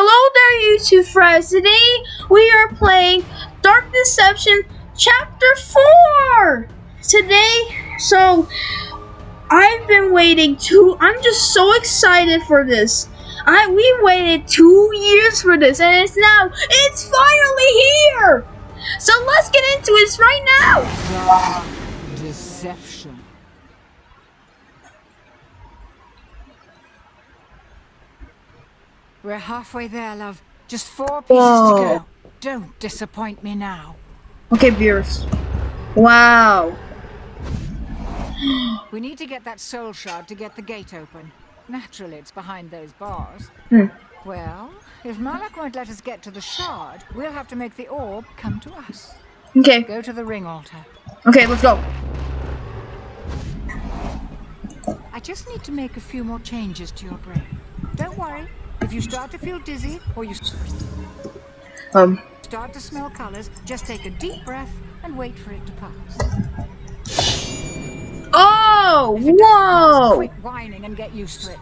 Hello there, YouTube friends. Today we are playing Dark Deception Chapter 4. I've been waiting I'm just so excited for this. We waited 2 years for this, and it's finally here. So let's get into it right now. Deception. We're halfway there, love. Just 4 pieces to go. Don't disappoint me now. Okay, viewers. Wow. We need to get that soul shard to get the gate open. Naturally, it's behind those bars. Well, if Malak won't let us get to the shard, we'll have to make the orb come to us. Okay. Go to the ring altar. Okay, let's go. I just need to make a few more changes to your brain. Don't worry. If you start to feel dizzy, or you start to smell colors, just take a deep breath and wait for it to pass. Oh, whoa! Quit whining and get used to it.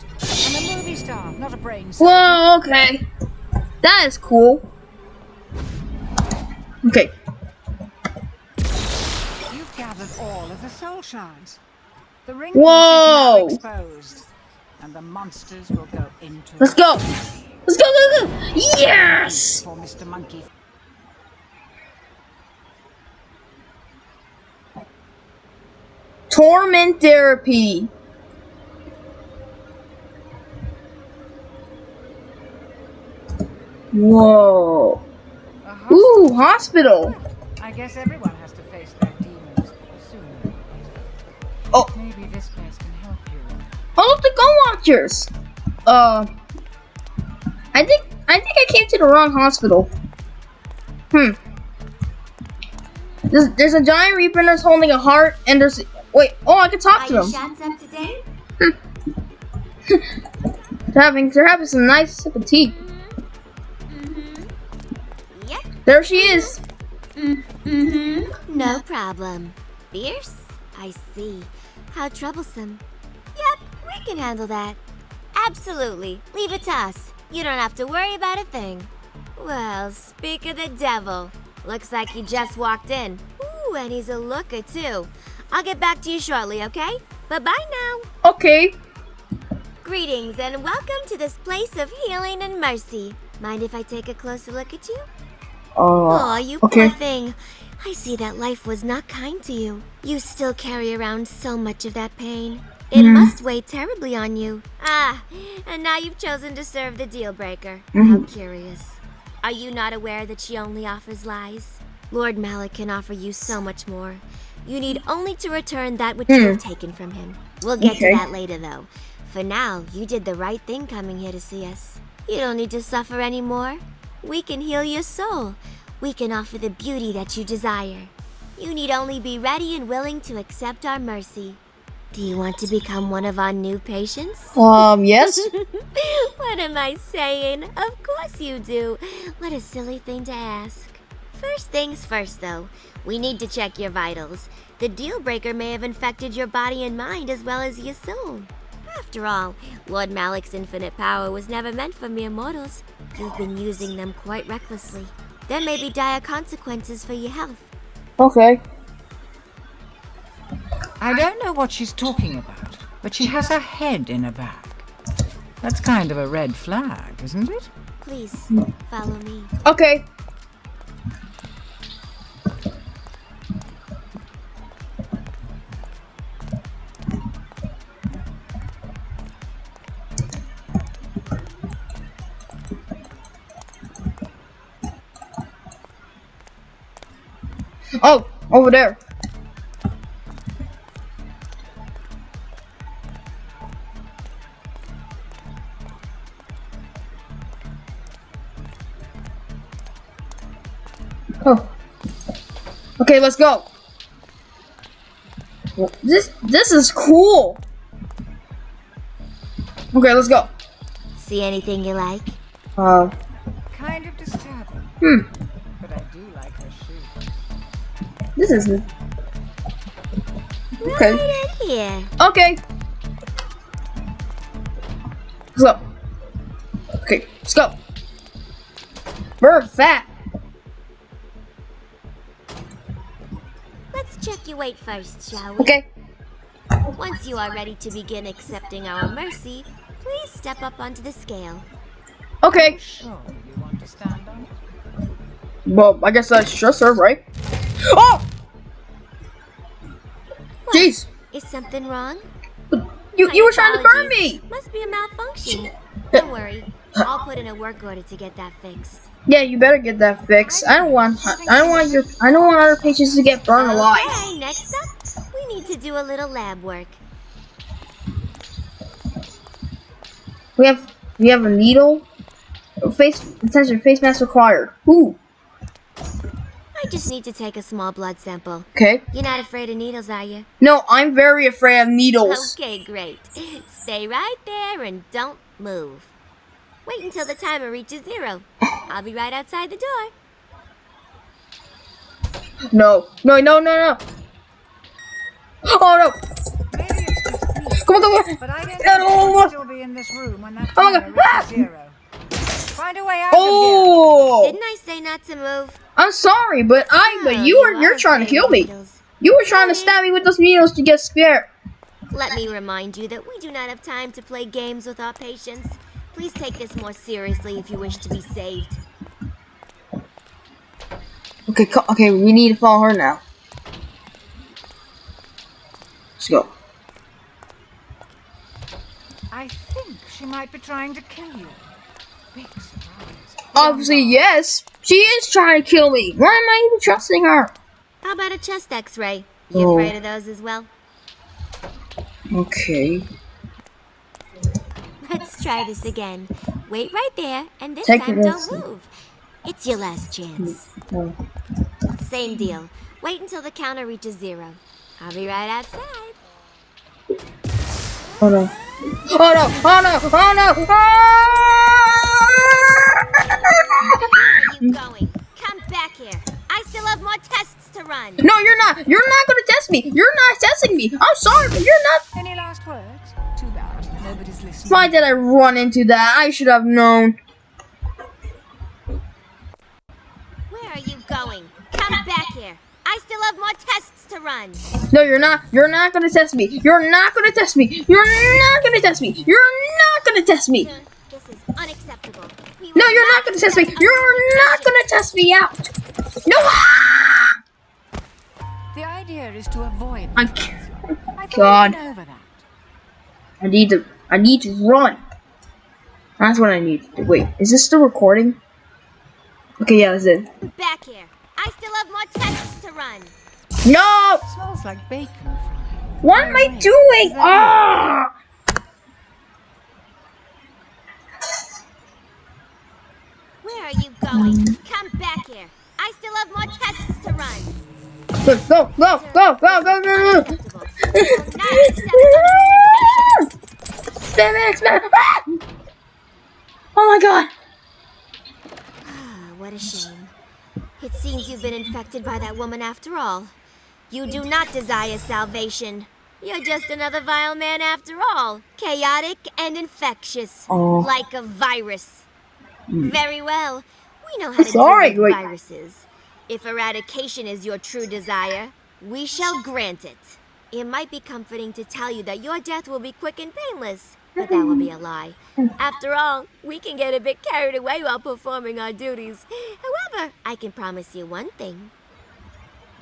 I'm a movie star, not a brain surgeon. Whoa, okay. That is cool. Okay. You've gathered all of the soul shards. The ring is now exposed, and the monsters will go into Let's go! Let's go! Yes! For Mr. Monkey. Torment therapy. Whoa. Ooh, hospital. I guess everyone has to face their demons sooner or later. Oh. Maybe this place can help you. Oh, look, the Go Watchers. I think I came to the wrong hospital. There's a giant reaper that's holding a heart, and wait. Oh, I can talk to them. Shots up today? They're having some nice sip of tea. Yep. There she is. No problem. Fierce? I see. How troublesome. Yep, we can handle that. Absolutely. Leave it to us. You don't have to worry about a thing. Well, speak of the devil. Looks like he just walked in. Ooh, and he's a looker too. I'll get back to you shortly, okay? Bye-bye now. Okay. Greetings and welcome to this place of healing and mercy. Mind if I take a closer look at you? Aw, you okay. poor thing. I see that life was not kind to you. You still carry around so much of that pain. It must weigh terribly on you. Ah, and now you've chosen to serve the deal breaker. How curious. Are you not aware that she only offers lies? Lord Malak can offer you so much more. You need only to return that which you have taken from him. We'll get to that later, though. For now, you did the right thing coming here to see us. You don't need to suffer anymore. We can heal your soul. We can offer the beauty that you desire. You need only be ready and willing to accept our mercy. Do you want to become one of our new patients? Yes. What am I saying? Of course you do. What a silly thing to ask. First things first, though. We need to check your vitals. The deal breaker may have infected your body and mind as well as your soul. After all, Lord Malak's infinite power was never meant for mere mortals. You've been using them quite recklessly. There may be dire consequences for your health. Okay. I don't know what she's talking about, but she has her head in a bag. That's kind of a red flag, isn't it? Please, follow me. Okay. Oh, over there. Oh. Okay, let's go. This is cool. Okay, let's go. See anything you like? Kind of disturbing. But I do like her shoes. This is okay. Right in here. Okay. Let's go. Okay, let's go. Bird fat. Let's check your weight first, shall we? Okay. Once you are ready to begin accepting our mercy, please step up onto the scale. Okay. Sure you want to stand on it? Well, I guess that's just her, right? Oh! Jeez. Is something wrong? You were trying to burn me. Must be a malfunction. Don't worry. I'll put in a work order to get that fixed. Yeah, you better get that fixed. I don't want our patients to get burned alive. Okay, next up, we need to do a little lab work. We have a needle. Face mask required. Ooh. I just need to take a small blood sample. Okay. You're not afraid of needles, are you? No, I'm very afraid of needles. Okay, great. Stay right there and don't move. Wait until the timer reaches 0. I'll be right outside the door. No. Oh no. Maybe it's just me, Come on. but I don't No. think we'll still be in this room when that Oh my timer God. reaches 0. Find a way out Oh. Didn't I say not to move? I'm sorry, but you're trying to kill me. You were trying to stab me with those needles to get scared. Let me remind you that we do not have time to play games with our patients. Please take this more seriously if you wish to be saved. Okay, we need to follow her now. Let's go. I think she might be trying to kill you. Big surprise. Obviously, yes. She is trying to kill me. Why am I even trusting her? How about a chest x-ray? You afraid of those as well? Okay. Let's try this again. Wait right there, and this Take time it don't easy. move. It's your last chance. Oh. Same deal. Wait until the counter reaches 0. I'll be right outside. Oh no. Where are you going? Come back here. I still have more tests to run. No, you're not. You're not gonna test me. You're not testing me. I'm sorry, but you're not. Any last words? Too bad. Nobody's listening. Why did I run into that? I should have known. Where are you going? Come back here. I still have more tests to run. No, you're not. You're not gonna test me. You're not gonna test me. You're not gonna test me. You're not gonna test me. Sir, this is unacceptable. We No, will you're not gonna test me. accept You're not gonna test me out. No. The idea is to avoid. I the can't. transfer. I thought God. we'd been over that. I need to run. That's what I need to do. Wait, is this still recording? Okay, yeah, that's it. Back here. I still have more tests to run. No! Smells like bacon fry. What am I doing? Ah! Where are you going? Come back here. I still have more tests to run. Go! Unacceptable. We will not accept unruly patients. Oh my god! Ah, what a shame. It seems you've been infected by that woman after all. You do not desire salvation. You're just another vile man after all. Chaotic and infectious. Oh. Like a virus. Very well. We know how to Sorry, deal with wait. viruses. If eradication is your true desire, we shall grant it. It might be comforting to tell you that your death will be quick and painless, but that will be a lie. After all, we can get a bit carried away while performing our duties. However, I can promise you one thing.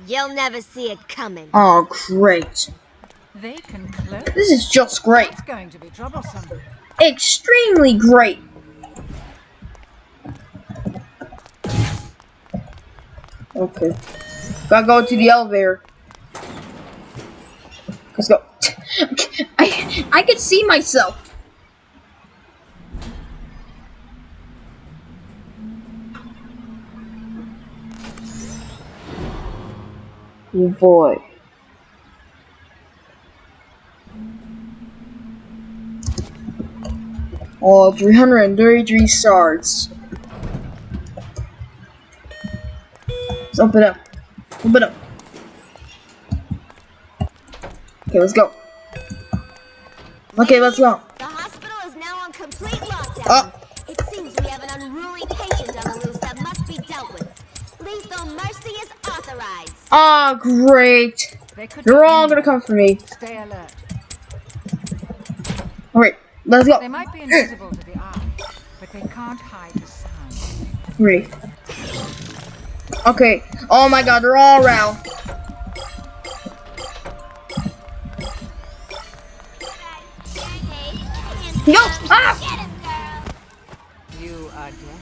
You'll never see it coming. Oh, great. They can close. This is just great. It's going to be troublesome. Extremely great. Okay. Gotta go to the elevator. Let's go. I can see myself. Oh boy. Oh, 333 shards. Let's open it up. Open up. Okay, let's go. Okay, let's go. The hospital is now on complete lockdown. It seems we have an unruly patient on the loose that must dealt with. Lethal mercy is authorized. Oh, great. They could They're be all gonna anywhere. come for me. Stay alert. Alright, let's go. They might be invisible to the eye, but they can't hide the sound. Great. Okay. Oh my god, they're all around. Go! Ah! You are dead.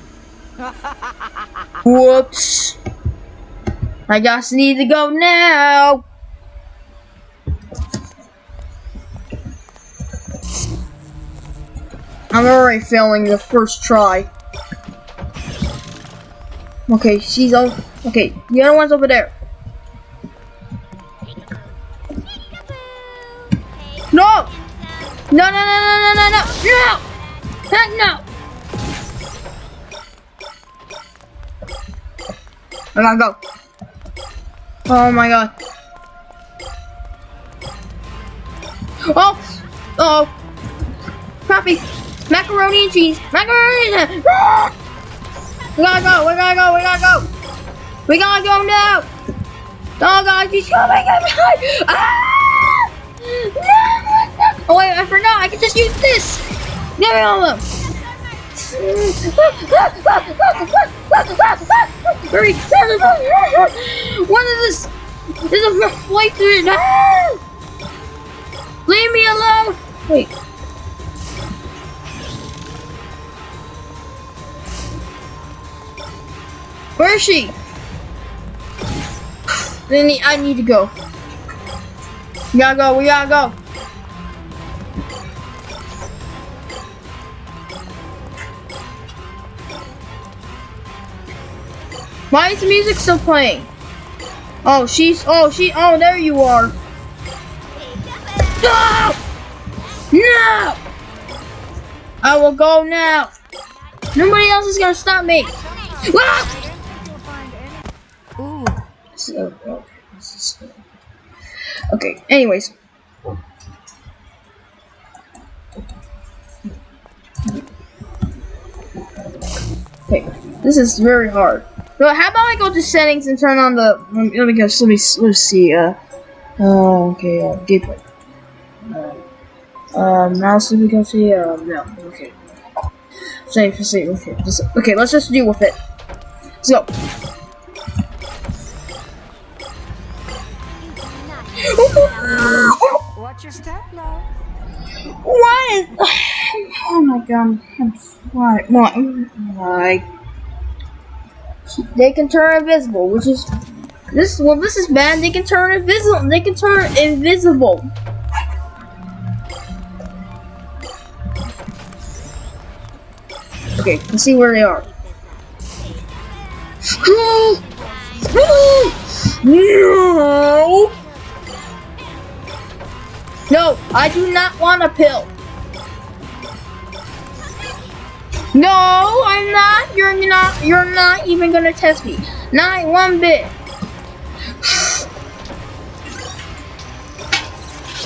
Whoops. I just need to go now. I'm already failing the first try. Okay, she's over. Okay, the other one's over there. No! No, no, no, no, no, no, no! No! No! I gotta go. Oh my god. Oh! Oh! Coffee! Macaroni and cheese! Macaroni and cheese! We gotta go! We gotta go! We gotta go! We gotta go now! Oh god, she's coming! Ah! No! Oh wait, I forgot. I can just use this. Give me all of them. Hurry! What is this? There's a flight through it. Leave me alone. Wait. Where is she? I need to go. We gotta go. We gotta go. Why is the music still playing? Oh, oh, there you are. No! No! I will go now. Nobody else is gonna stop me. Ah! Ooh. Okay, anyways. Okay, this is very hard. So how about I go to settings and turn on the? Let's see. Okay. Gameplay. Mouse. Let me go see. No. Okay. Save. Okay. Okay. Let's just deal with it. Let's go. Watch your step, love. What? Oh my god. Why? They can turn invisible, which is this. Well, this is bad. They can turn invisible. They can turn invisible. Okay, let's see where they are. No! No, I do not want a pill. No, I'm not. You're not even gonna test me. Not one bit.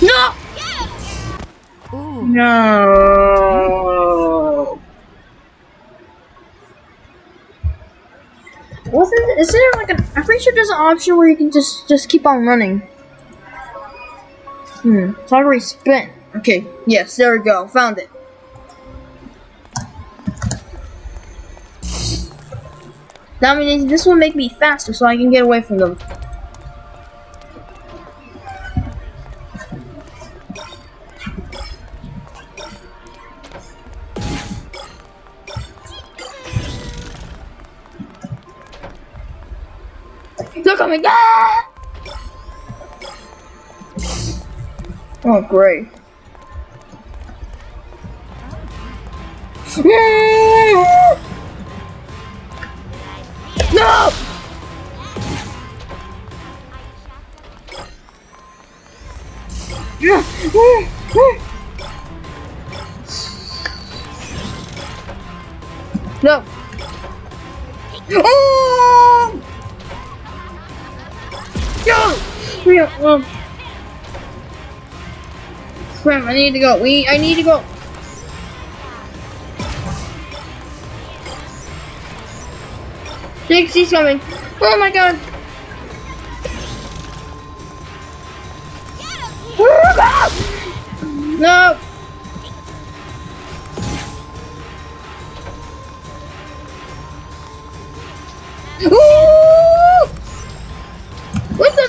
No! Ooh. No. Is there like I'm pretty sure there's an option where you can just keep on running. It's already spent. Okay, yes, there we go. Found it. Now, I mean, this will make me faster so I can get away from them. They're coming! Ah! Oh, great. No! No! Oh! No! Crap, I need to go. I need to go. She's coming. Oh my god. No. Ooh! What the?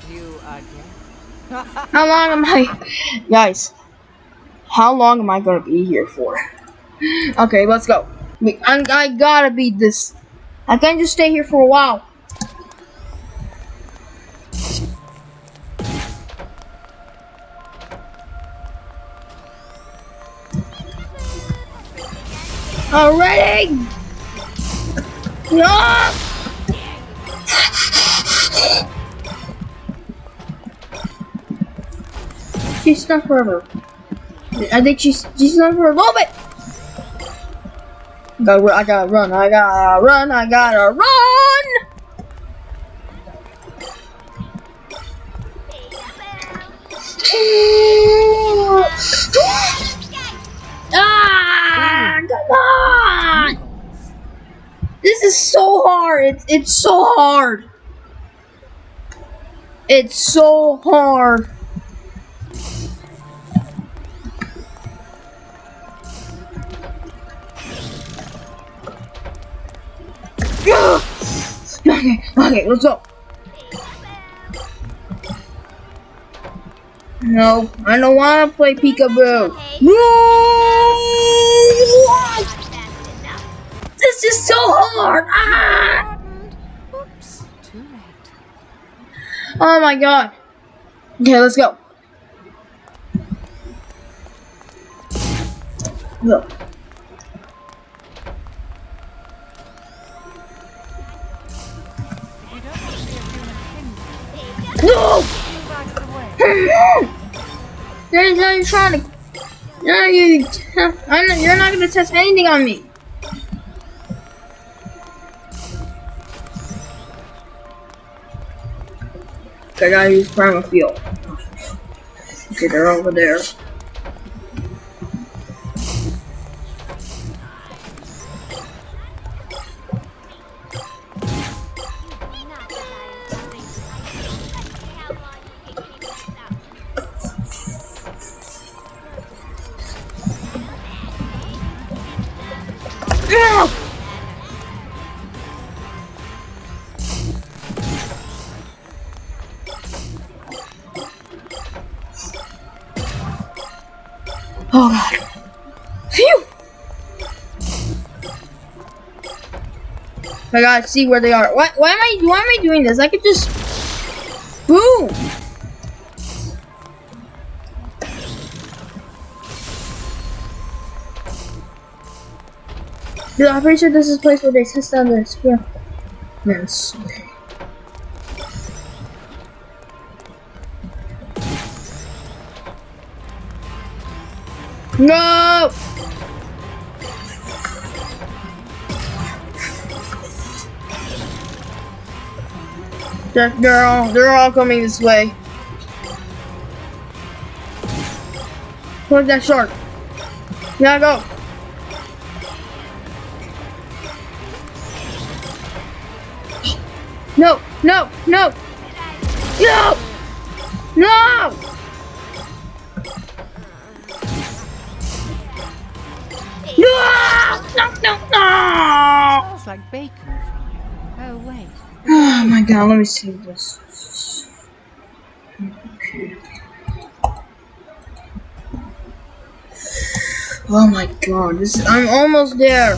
You again? How long am I, guys? How long am I gonna be here for? Okay, let's go. I gotta beat this. I can't just stay here for a while. Already? No! She's stuck forever. I think she's stuck for a little bit. I gotta run. I gotta run! Ah! Come on! This is so hard. It's so hard. It's so hard. Okay, let's go. No, I don't want to play peekaboo. No! This is so hard. Ah! Oops, too late. Oh my god. Okay, let's go. Go. No! You're trying to. No, you're not gonna test anything on me. I gotta use primal field. Okay, they're over there. Oh god. Phew! I gotta see where they are. Why am I doing this? I could just boom. Dude, I'm pretty sure this is the place where they test out the experiments. Okay. No! They're all coming this way. Where's that shark? Now go. No! No! No! No! No! No! No! No! No! Smells like bacon frying. Oh wait. Oh my god, let me see this. Okay. Oh my god, I'm almost there.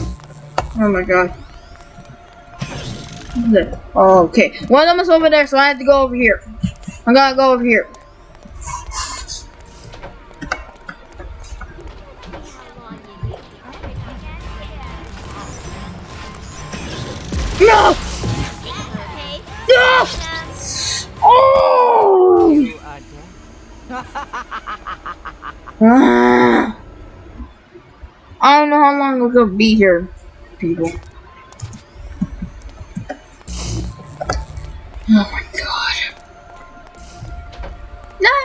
Oh my god. Oh, okay. One of them is over there, so I have to go over here. I gotta go over here. No! No! Oh! I don't know how long we're gonna be here, people. Oh my god. No!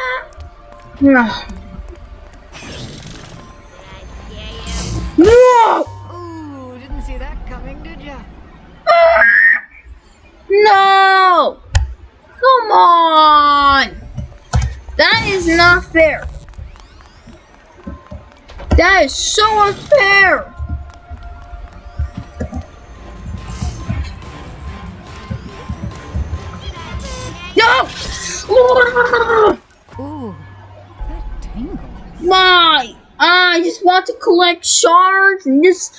No! Ooh, coming, did ya? No! Come on! That is not fair. That is so unfair. No! Ooh, that tingle. Why? I just want to collect shards and just.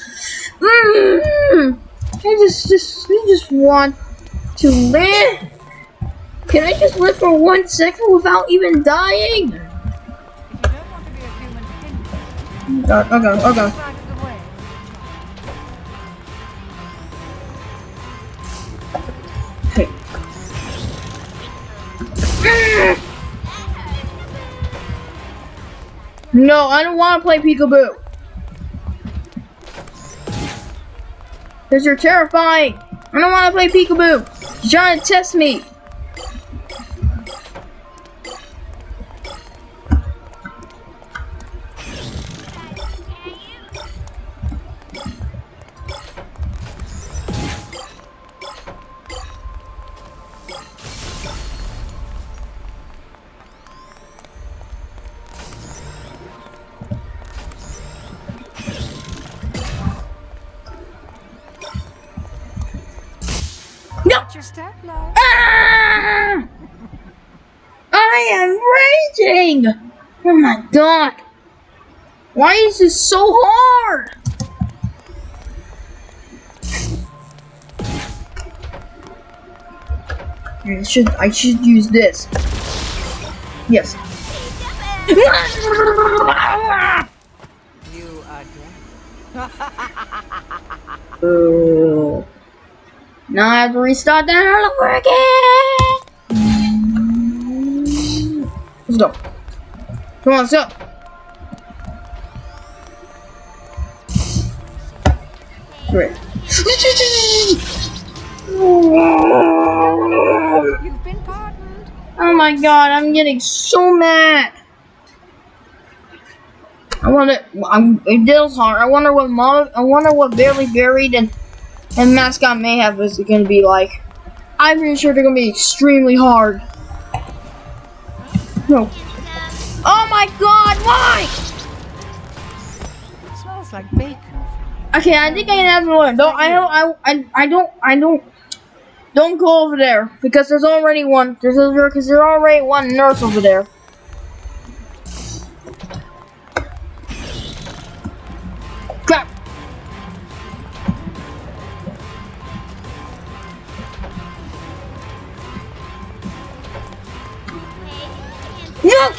I just want to live. Can I just live for 1 second without even dying? If you don't want to be a human pinhead, Okay. out of the way. No, I don't want to play peekaboo. Because you're terrifying. I don't want to play peekaboo. You're trying to test me. No! Watch your step, love. Ah! I am raging! Oh my god! Why is this so hard? I should use this. Yes. You again? Oh. Now I have to restart that all over again. Let's go. Come on, let's go. Great. You've been pardoned. Oh my god, I'm getting so mad. It feels hard. I wonder what Barely Buried and Mascot Mayhem is gonna be like. I'm pretty sure they're gonna be extremely hard. No. Oh my god, why? It smells like bacon. Okay, I think I have to learn. Don't go over there because there's already one. There's already one nurse over there. Crap. No.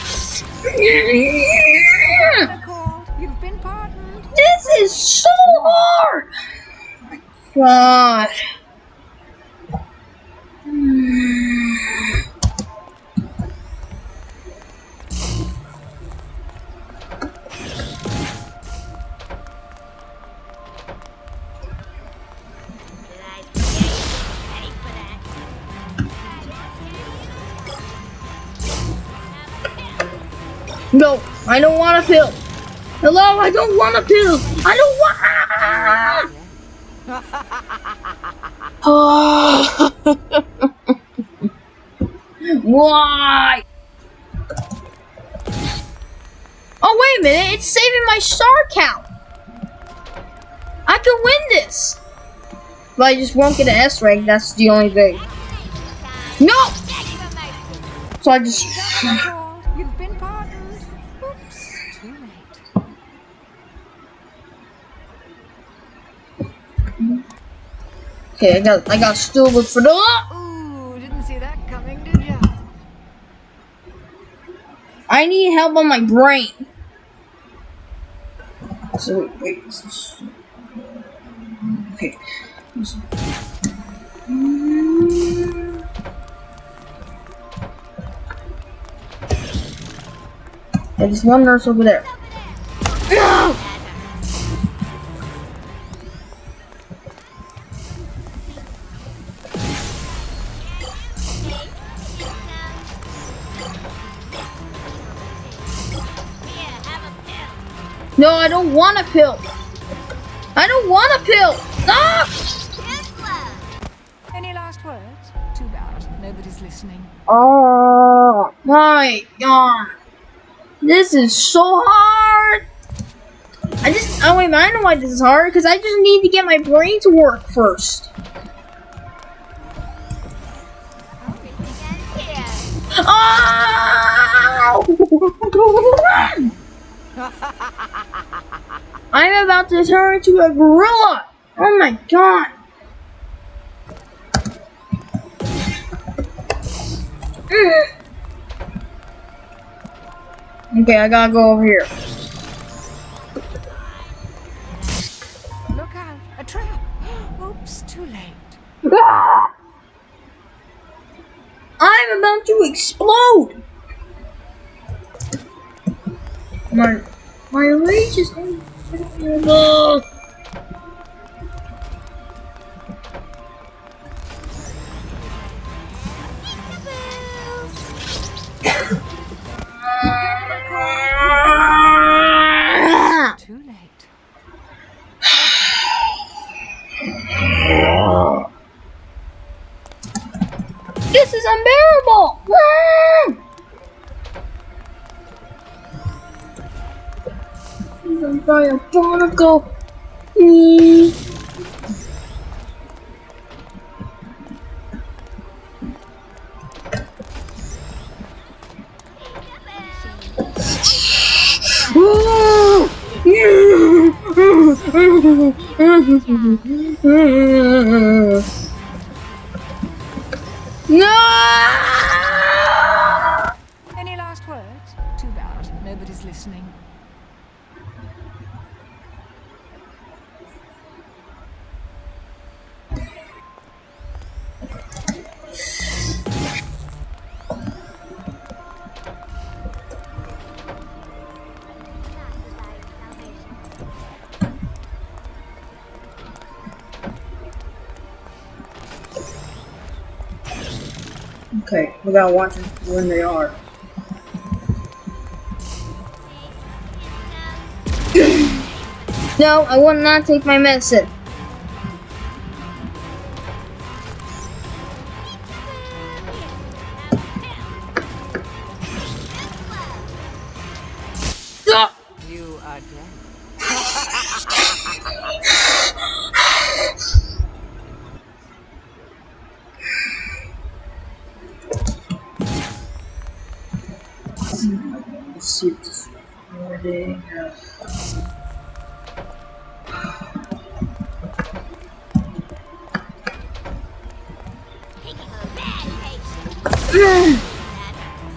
You've been pardoned. This is so hard. God. No, I don't want a pill. Hello, I don't want a pill. I don't want. Why? Oh, wait a minute. It's saving my star count. I can win this. But I just won't get an S rank. That's the only thing. No! So I just... You've been pardoned. Oops, too late. Okay, I got still look for the... Ooh, didn't see that coming, did ya? I need help on my brain. So wait. Okay. There's one nurse over there. No! No, I don't want a pill. I don't want a pill. Ah! Any last words? Too bad. Nobody's listening. Oh my god. This is so hard. Oh wait, I know why this is hard, because I just need to get my brain to work first. Oh! I'm about to turn into a gorilla. Oh my god. Okay, I gotta go over here. Look out! A trap! Oops, too late. I'm about to explode. My rage is unbearable. Too late. This is unbearable. I'm diabolical. No! Any last words? Too bad. Nobody's listening. Okay, we gotta watch when they are. No, I will not take my medicine. Ah! You are dead. Let's see if this is recording.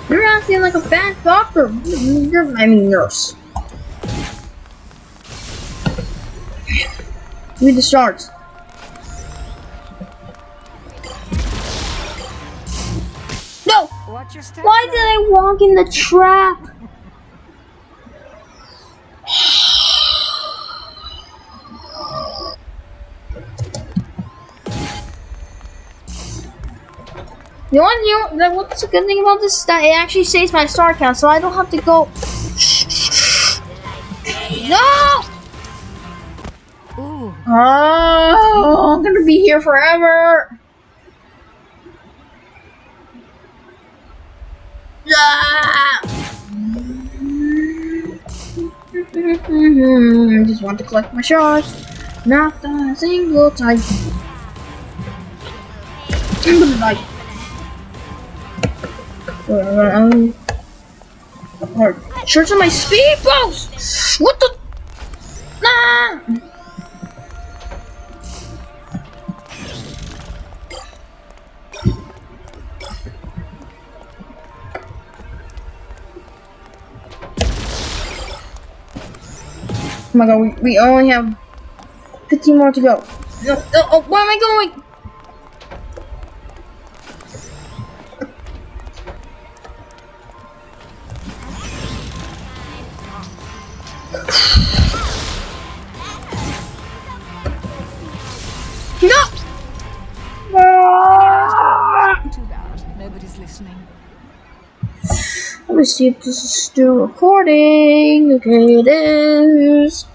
You're acting like a bad doctor. I mean nurse. Read the shards. No! Watch your step. Why did I walk in the trap? What's the good thing about this is that it actually saves my star count, so I don't have to go. No! Ooh. Oh, I'm gonna be here forever. Ah! I just want to collect my shards. Not a single time. I'm gonna die. Shards on my speed boost! What the? Nah! Oh my god, we only have 15 more to go. No, oh, where am I going? No! Too bad. Nobody's listening. Let me see if this is still recording. Okay, it is.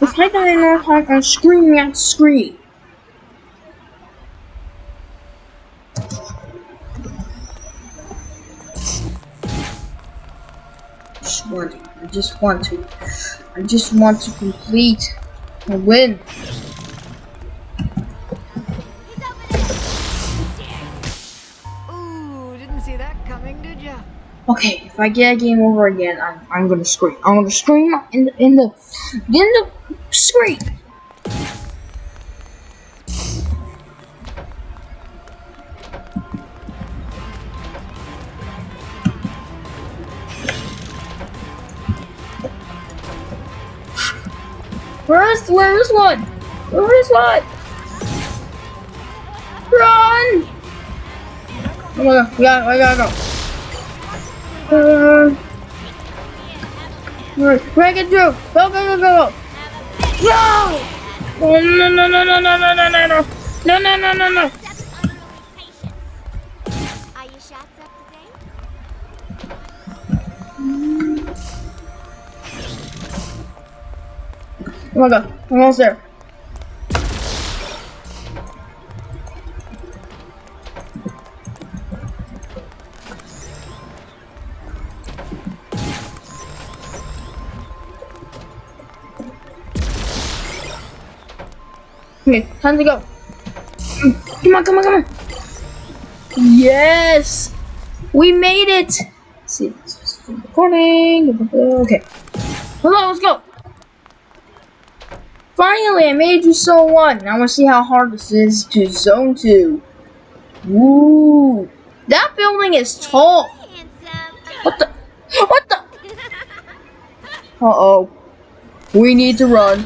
It's like I know how I'm screaming at the screen. I just want to complete and win. Ooh, didn't see that coming, did ya? Okay, if I get a game over again, I'm gonna scream. I'm gonna scream in the screen. Where is one? Where is one? Run! Oh my god, I gotta go. Break it through! Go! No! Oh, no! Are your shots up to date? Oh my god, I'm almost there. Okay, time to go. Come on. Yes! We made it! Let's see, it's recording. Okay. Hold on, let's go. Finally, I made you Zone 1. Now I want to see how hard this is to Zone 2. Woo! That building is tall. What the? Uh-oh. We need to run.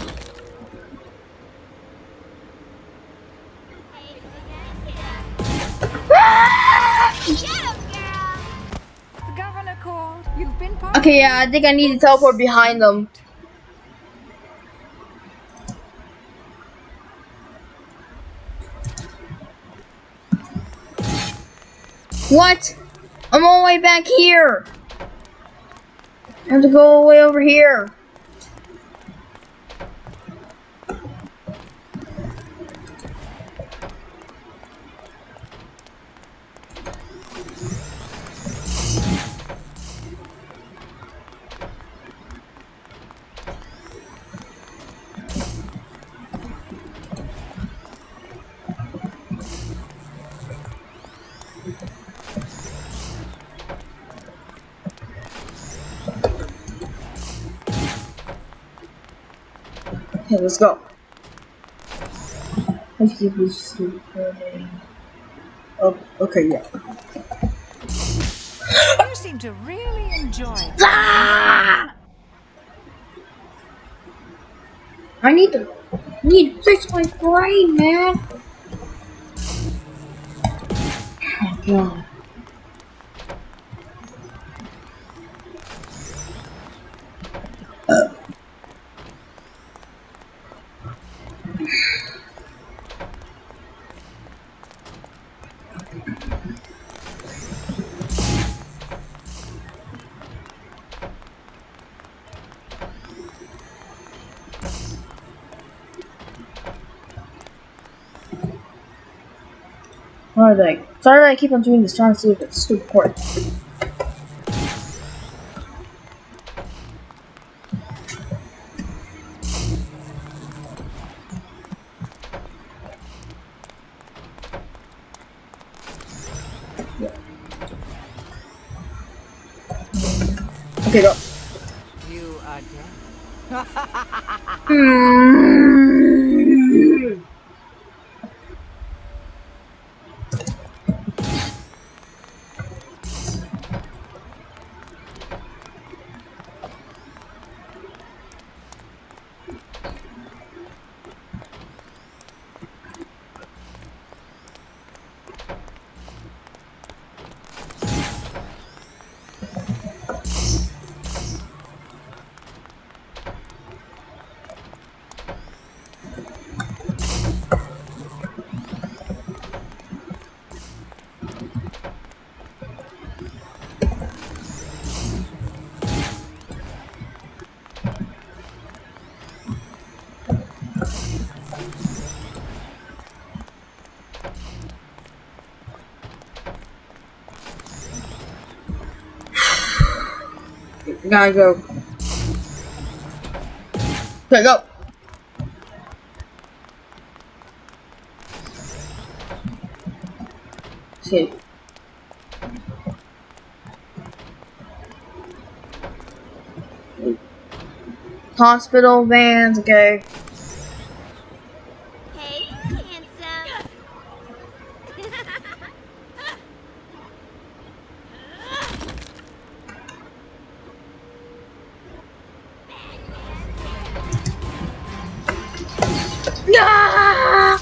The governor called. You've been part Okay, yeah, I think I need to teleport behind them. What? I'm all the way back here. I have to go all the way over here. Okay, let's go. Let's see if this is recording. Oh, okay, yeah. You seem to really enjoy it. Ah! I need to fix my brain, man. Oh god. What are they? Sorry that I keep on doing this, trying to see if it's still recording. Okay, go. You are dead. Gotta go. Okay, go. Okay. Hospital vans, okay. Hey there, handsome. Ah!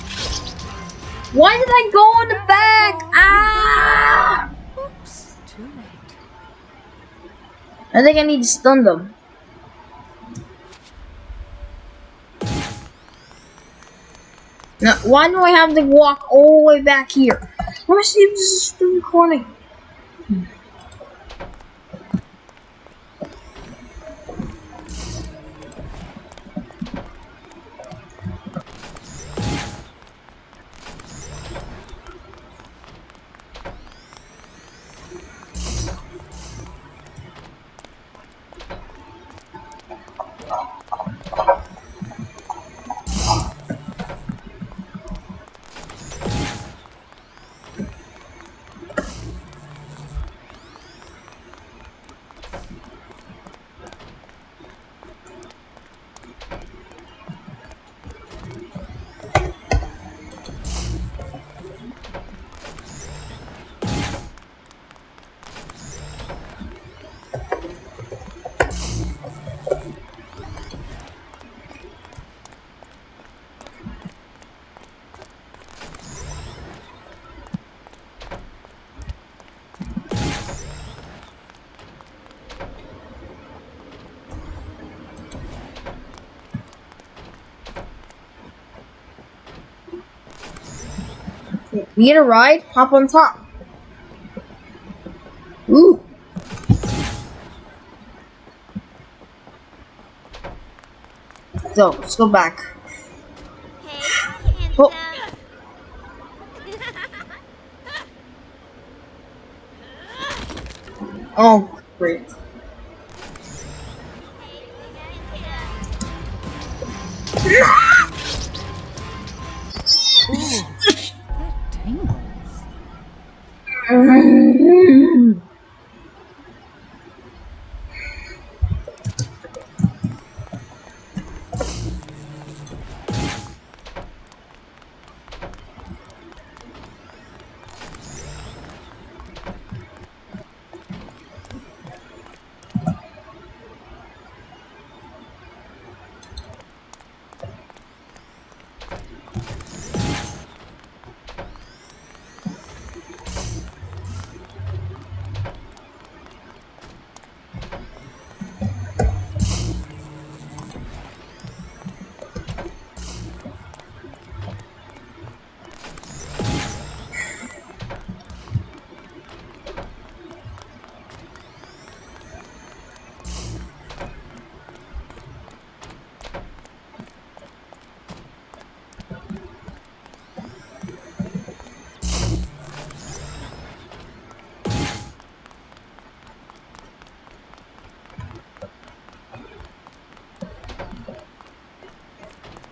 Why did I go in the back? Ah! Oops, too late. I think I need to stun them. Now, why do I have to walk all the way back here? Let me see if this is still recording. Need a ride? Hop on top. Ooh. So, let's go back. Hey, Oh. handsome. Oh, great. Ooh, that tingles.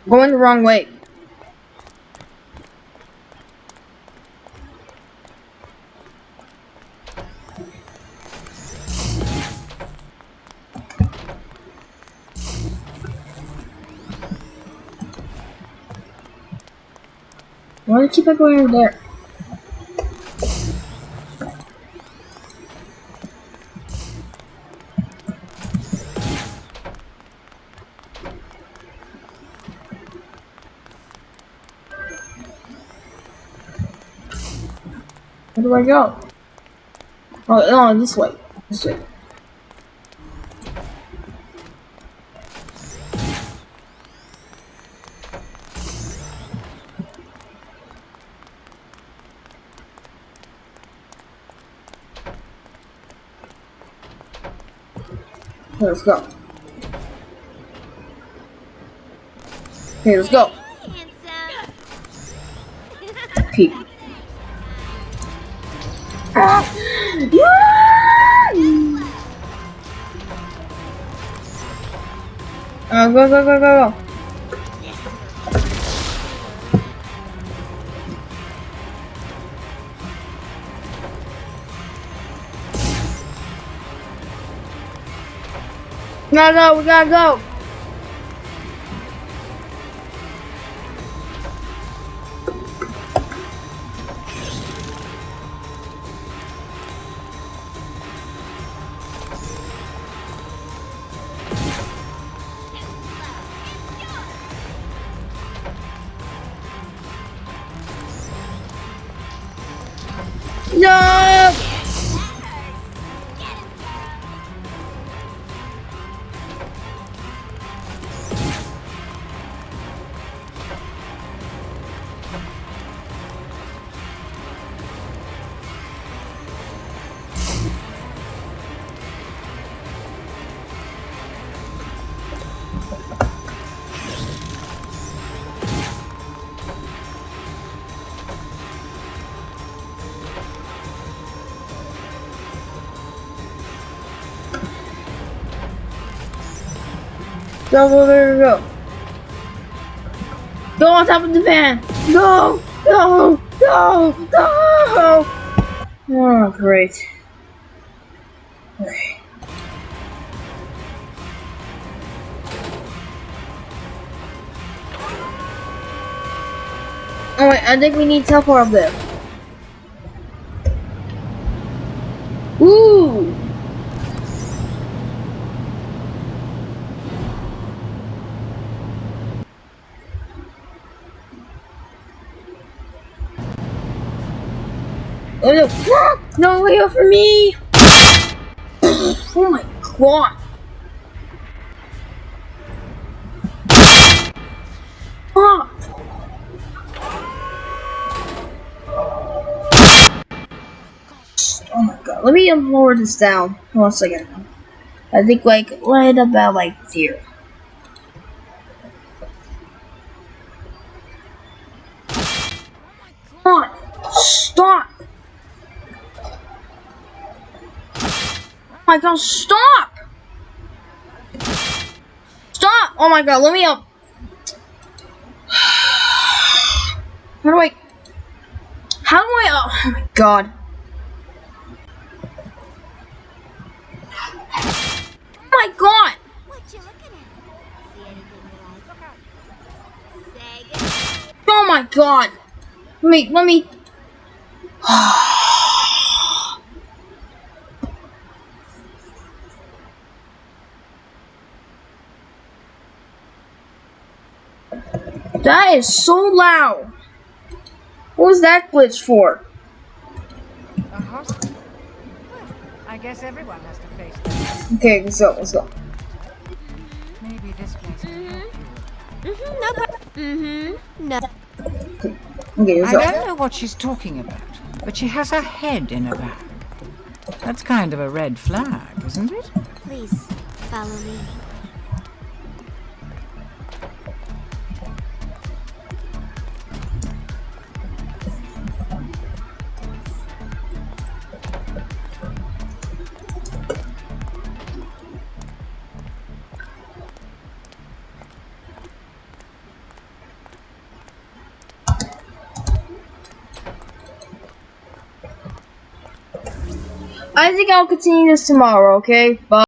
Going the wrong way. Why do you keep on going over there? Where do I go? Oh, no, this way. This way. Okay, let's go. Okay, let's go. Handsome. Peek. Go, go, go, go, go. We gotta go, we gotta go. No! Go, go, go, go, go. Go on top of the van. Go, go, go, go. Oh, great. Okay. Oh wait, I think we need teleport up there. Ooh. Oh no! No, wait up for me! Oh my god! Ah! Oh my god! Let me lower this down. Hold on a second. I think like right about like here. Come on! Stop! Oh my god! Stop! Stop! Oh my god! Let me up. How do I? How do I? Oh my god! Oh my god! What you looking at? See anything you like? Look out. Say good. Oh my god! Let me. That is so loud. What was that glitch for? A hospital? Well, I guess everyone has to face that. Okay, let's go, let's go. Maybe this place can help you. No problem. No. Okay, let's I go. don't know what she's talking about, but she has her head in her bag. That's kind of a red flag, isn't it? Please, follow me. I think I'll continue this tomorrow, okay? Bye.